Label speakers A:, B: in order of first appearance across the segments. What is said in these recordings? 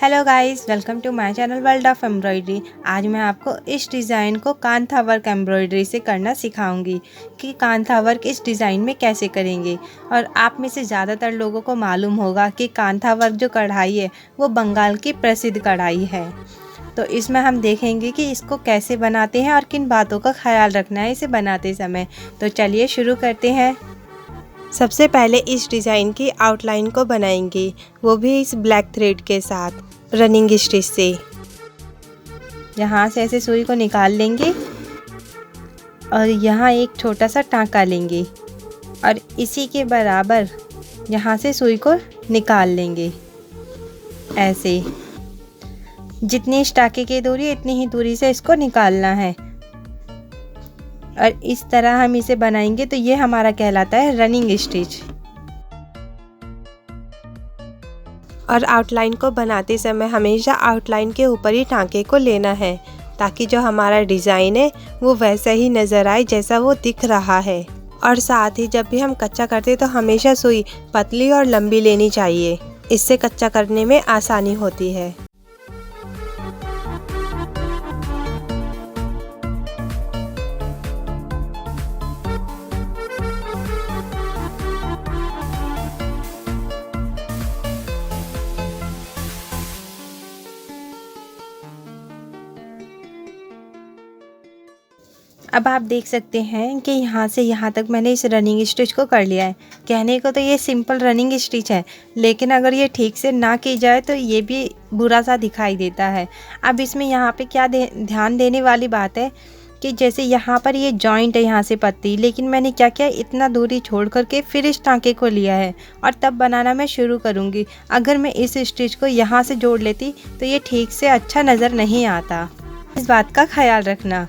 A: Hello guys, welcome to my channel world of embroidery. आज मैं आपको इस डिज़ाइन को कांथा वर्क एम्ब्रॉयडरी से करना सिखाऊंगी कि कांथा वर्क इस डिज़ाइन में कैसे करेंगे। और आप में से ज़्यादातर लोगों को मालूम होगा कि कांथा वर्क जो कढ़ाई है वो बंगाल की प्रसिद्ध कढ़ाई है। तो इसमें हम देखेंगे कि इसको कैसे बनाते हैं और किन बातों का ख्याल रखना है इसे बनाते समय। तो चलिए शुरू करते हैं। सबसे पहले इस डिज़ाइन की आउटलाइन को बनाएंगे, वो भी इस ब्लैक थ्रेड के साथ रनिंग स्टिच से। यहाँ से ऐसे सुई को निकाल लेंगे और यहाँ एक छोटा सा टाँका लेंगे और इसी के बराबर यहाँ से सुई को निकाल लेंगे। ऐसे जितनी इस टाँके की दूरी है इतनी ही दूरी से इसको निकालना है और इस तरह हम इसे बनाएंगे तो ये हमारा कहलाता है रनिंग स्टिच। और आउटलाइन को बनाते समय हमेशा आउटलाइन के ऊपर ही टाँके को लेना है ताकि जो हमारा डिज़ाइन है वो वैसा ही नज़र आए जैसा वो दिख रहा है। और साथ ही जब भी हम कच्चा करते तो हमेशा सुई पतली और लंबी लेनी चाहिए, इससे कच्चा करने में आसानी होती है। अब आप देख सकते हैं कि यहाँ से यहाँ तक मैंने इस रनिंग स्टिच को कर लिया है। कहने को तो ये सिंपल रनिंग स्टिच है, लेकिन अगर ये ठीक से ना की जाए तो ये भी बुरा सा दिखाई देता है। अब इसमें यहाँ पे क्या ध्यान देने वाली बात है कि जैसे यहाँ पर ये जॉइंट है यहाँ से पत्ती, लेकिन मैंने क्या किया, इतना दूरी छोड़ करके फिर इस टाँके को लिया है और तब बनाना मैं शुरू करूँगी। अगर मैं इस स्टिच को यहाँ से जोड़ लेती तो ये ठीक से अच्छा नज़र नहीं आता, इस बात का ख्याल रखना।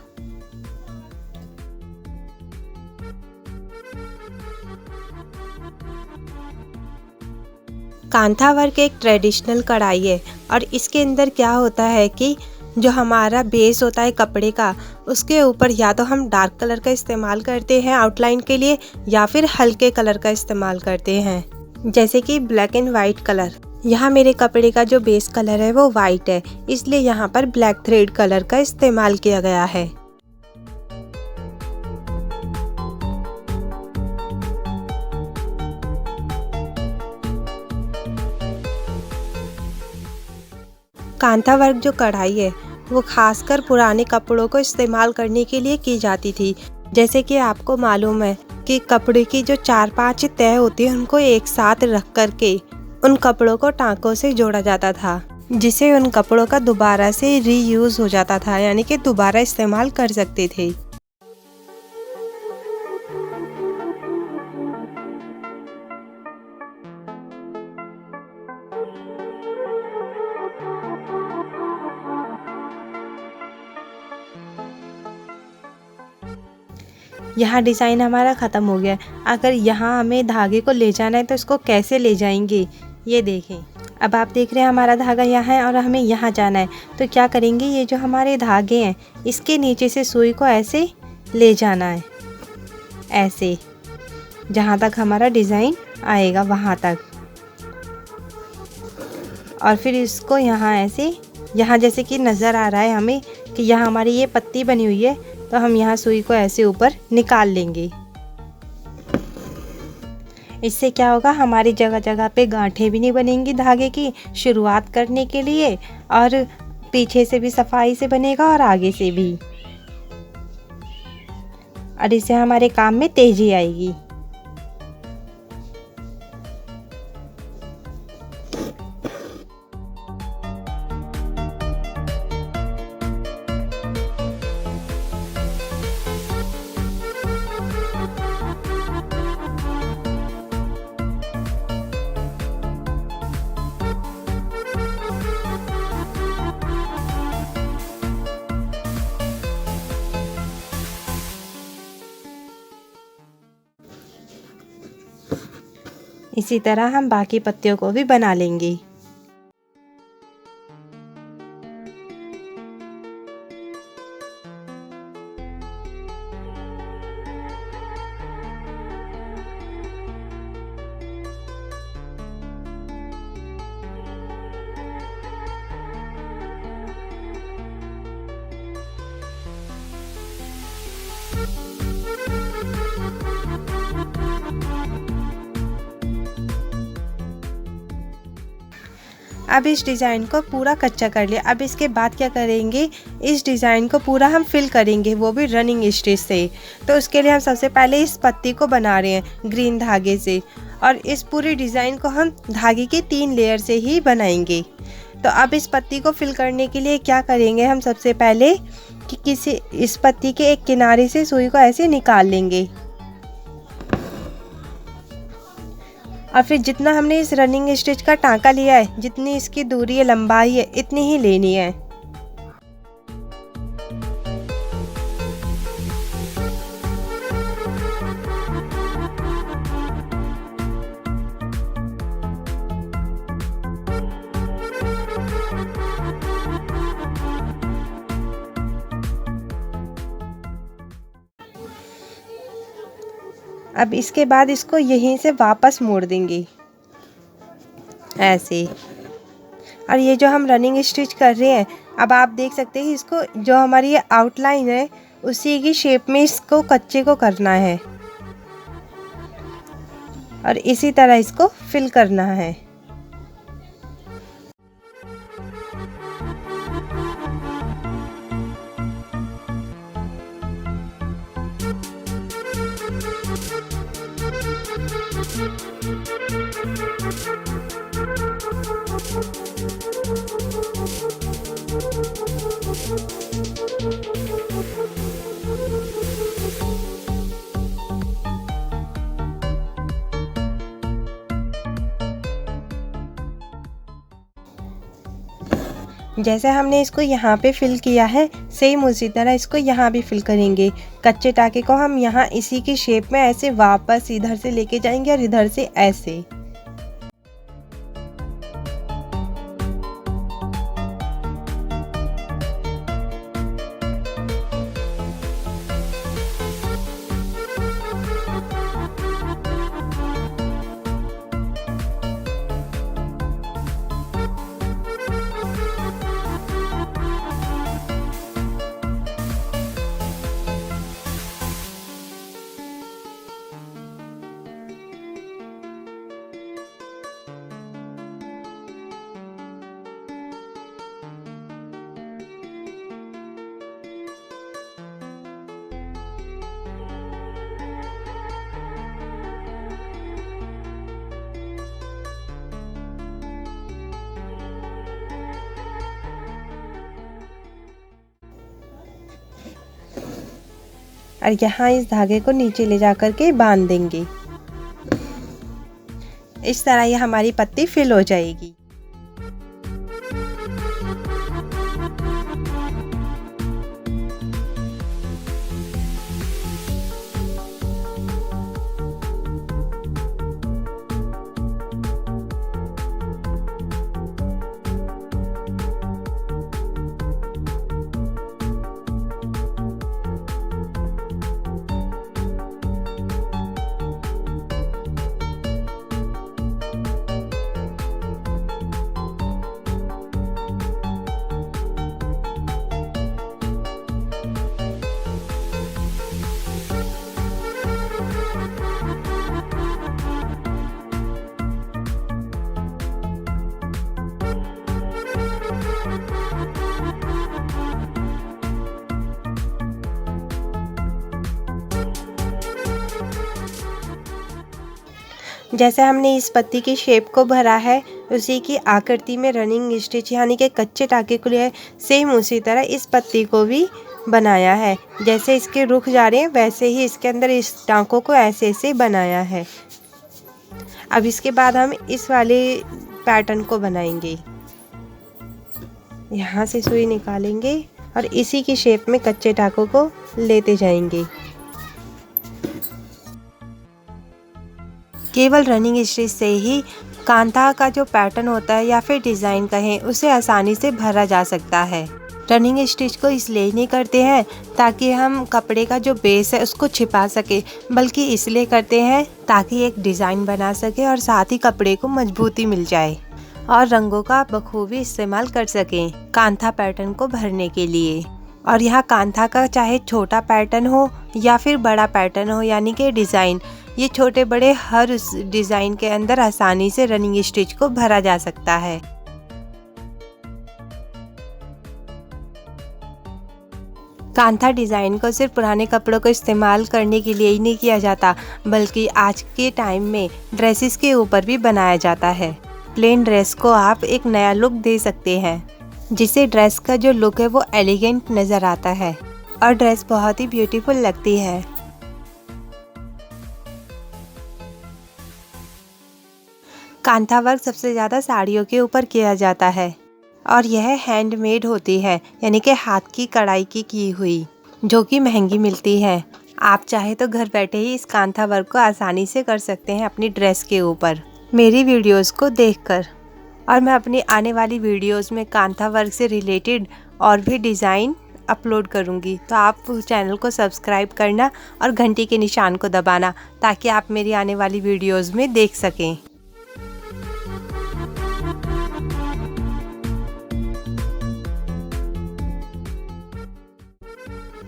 A: कांथा वर्क एक ट्रेडिशनल कढ़ाई है और इसके अंदर क्या होता है कि जो हमारा बेस होता है कपड़े का, उसके ऊपर या तो हम डार्क कलर का इस्तेमाल करते हैं आउटलाइन के लिए या फिर हल्के कलर का इस्तेमाल करते हैं, जैसे कि ब्लैक एंड वाइट कलर। यहाँ मेरे कपड़े का जो बेस कलर है वो वाइट है, इसलिए यहाँ पर ब्लैक थ्रेड कलर का इस्तेमाल किया गया है। कांथा वर्क जो कढ़ाई है वो खासकर पुराने कपड़ों को इस्तेमाल करने के लिए की जाती थी। जैसे कि आपको मालूम है कि कपड़े की जो 4-5 तह होती है उनको एक साथ रख कर के उन कपड़ों को टाँकों से जोड़ा जाता था, जिससे उन कपड़ों का दोबारा से रीयूज़ हो जाता था, यानी कि दोबारा इस्तेमाल कर सकते थे। यहाँ डिज़ाइन हमारा ख़त्म हो गया। अगर यहाँ हमें धागे को ले जाना है तो इसको कैसे ले जाएंगे, ये देखें। अब आप देख रहे हैं हमारा धागा यहाँ है और हमें यहाँ जाना है, तो क्या करेंगे, ये जो हमारे धागे हैं इसके नीचे से सुई को ऐसे ले जाना है, ऐसे जहाँ तक हमारा डिज़ाइन आएगा वहाँ तक। और फिर इसको यहाँ ऐसे, यहाँ जैसे कि नज़र आ रहा है हमें कि यहाँ हमारी ये पत्ती बनी हुई है, तो हम यहाँ सुई को ऐसे ऊपर निकाल लेंगे। इससे क्या होगा, हमारी जगह जगह पे गांठें भी नहीं बनेंगी धागे की शुरुआत करने के लिए, और पीछे से भी सफाई से बनेगा और आगे से भी, और इससे हमारे काम में तेज़ी आएगी। इसी तरह हम बाकी पत्तियों को भी बना लेंगे। अब इस डिज़ाइन को पूरा कच्चा कर लिया। अब इसके बाद क्या करेंगे, इस डिज़ाइन को पूरा हम फिल करेंगे, वो भी रनिंग स्टिच से। तो उसके लिए हम सबसे पहले इस पत्ती को बना रहे हैं ग्रीन धागे से, और इस पूरी डिज़ाइन को हम धागे की 3 लेयर से ही बनाएंगे। तो अब इस पत्ती को फिल करने के लिए क्या करेंगे, हम सबसे पहले कि इस पत्ती के एक किनारे से सुई को ऐसे निकाल लेंगे, और फिर जितना हमने इस रनिंग स्टिच का टांका लिया है, जितनी इसकी दूरी है, लंबाई है, इतनी ही लेनी है। अब इसके बाद इसको यहीं से वापस मोड़ देंगे ऐसे। और ये जो हम रनिंग स्टिच कर रहे हैं, अब आप देख सकते हैं इसको, जो हमारी ये आउटलाइन है उसी की शेप में इसको कच्चे को करना है, और इसी तरह इसको फिल करना है। जैसे हमने इसको यहाँ पे फिल किया है, सेम उसी तरह इसको यहाँ भी फिल करेंगे। कच्चे टाके को हम यहाँ इसी की शेप में ऐसे वापस इधर से लेके जाएंगे और इधर से ऐसे। और यहाँ इस धागे को नीचे ले जा कर के बांध देंगे। इस तरह ये हमारी पत्ती फिल हो जाएगी। जैसे हमने इस पत्ती की शेप को भरा है, उसी की आकृति में रनिंग स्टिच यानी कि कच्चे टाके को लिया है, सेम उसी तरह इस पत्ती को भी बनाया है। जैसे इसके रुख जा रहे हैं वैसे ही इसके अंदर इस टाँकों को ऐसे ऐसे बनाया है। अब इसके बाद हम इस वाले पैटर्न को बनाएंगे। यहाँ से सुई निकालेंगे और इसी की शेप में कच्चे टाकों को लेते जाएंगे। केवल रनिंग स्टिच से ही कांधा का जो पैटर्न होता है या फिर डिज़ाइन कहें, उसे आसानी से भरा जा सकता है। रनिंग स्टिच को इसलिए नहीं करते हैं ताकि हम कपड़े का जो बेस है उसको छिपा सके, बल्कि इसलिए करते हैं ताकि एक डिज़ाइन बना सके और साथ ही कपड़े को मजबूती मिल जाए और रंगों का बखूबी इस्तेमाल कर सकें कांधा पैटर्न को भरने के लिए। और यहाँ कांधा का चाहे छोटा पैटर्न हो या फिर बड़ा पैटर्न हो यानी कि डिज़ाइन, ये छोटे बड़े हर उस डिज़ाइन के अंदर आसानी से रनिंग स्टिच को भरा जा सकता है। कांथा डिज़ाइन को सिर्फ पुराने कपड़ों को इस्तेमाल करने के लिए ही नहीं किया जाता, बल्कि आज के टाइम में ड्रेसेस के ऊपर भी बनाया जाता है। प्लेन ड्रेस को आप एक नया लुक दे सकते हैं, जिससे ड्रेस का जो लुक है वो एलिगेंट नज़र आता है और ड्रेस बहुत ही ब्यूटीफुल लगती है। कांथा वर्क सबसे ज़्यादा साड़ियों के ऊपर किया जाता है और यह हैंडमेड होती है, यानी कि हाथ की कढ़ाई की हुई, जो कि महंगी मिलती है। आप चाहे तो घर बैठे ही इस कांथा वर्क को आसानी से कर सकते हैं अपनी ड्रेस के ऊपर, मेरी वीडियोस को देखकर। और मैं अपनी आने वाली वीडियोस में कांथा वर्क से रिलेटेड और भी डिज़ाइन अपलोड करूंगी, तो आप चैनल को सब्सक्राइब करना और घंटी के निशान को दबाना, ताकि आप मेरी आने वाली वीडियोस में देख सकें।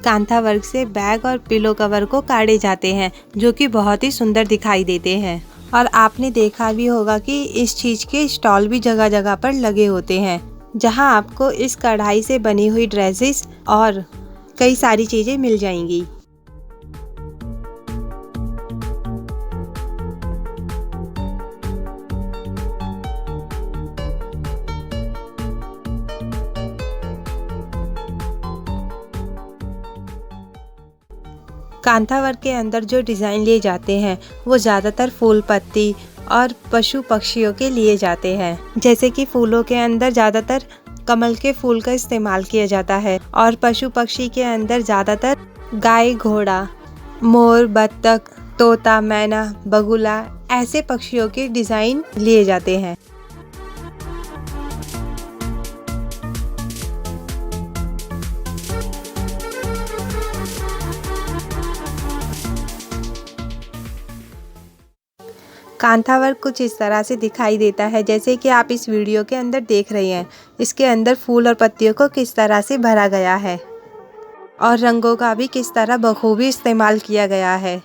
A: कांथा वर्क से बैग और पिलो कवर को काढ़े जाते हैं, जो कि बहुत ही सुंदर दिखाई देते हैं। और आपने देखा भी होगा कि इस चीज़ के स्टॉल भी जगह जगह पर लगे होते हैं, जहां आपको इस कढ़ाई से बनी हुई ड्रेसेस और कई सारी चीज़ें मिल जाएंगी। कांथा वर्क के अंदर जो डिज़ाइन लिए जाते हैं वो ज़्यादातर फूल पत्ती और पशु पक्षियों के लिए जाते हैं। जैसे कि फूलों के अंदर ज़्यादातर कमल के फूल का इस्तेमाल किया जाता है और पशु पक्षी के अंदर ज़्यादातर गाय, घोड़ा, मोर, बत्तख, तोता, मैना, बगुला ऐसे पक्षियों के डिज़ाइन लिए जाते हैं। कांथा वर्क कुछ इस तरह से दिखाई देता है, जैसे कि आप इस वीडियो के अंदर देख रहे हैं। इसके अंदर फूल और पत्तियों को किस तरह से भरा गया है और रंगों का भी किस तरह बखूबी इस्तेमाल किया गया है,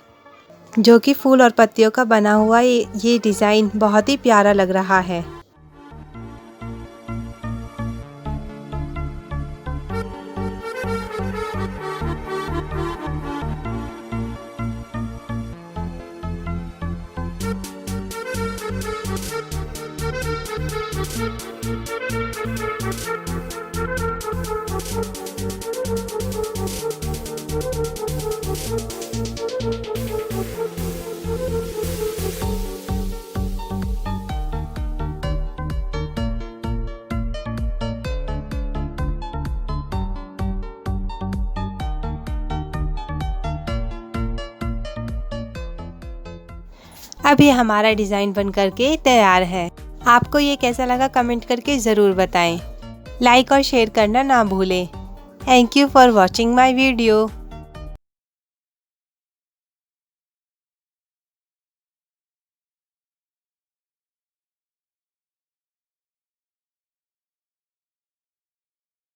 A: जो कि फूल और पत्तियों का बना हुआ ये डिज़ाइन बहुत ही प्यारा लग रहा है। अभी हमारा डिज़ाइन बन करके तैयार है। आपको ये कैसा लगा कमेंट करके ज़रूर बताएं। लाइक और शेयर करना ना भूलें। Thank you for watching my video.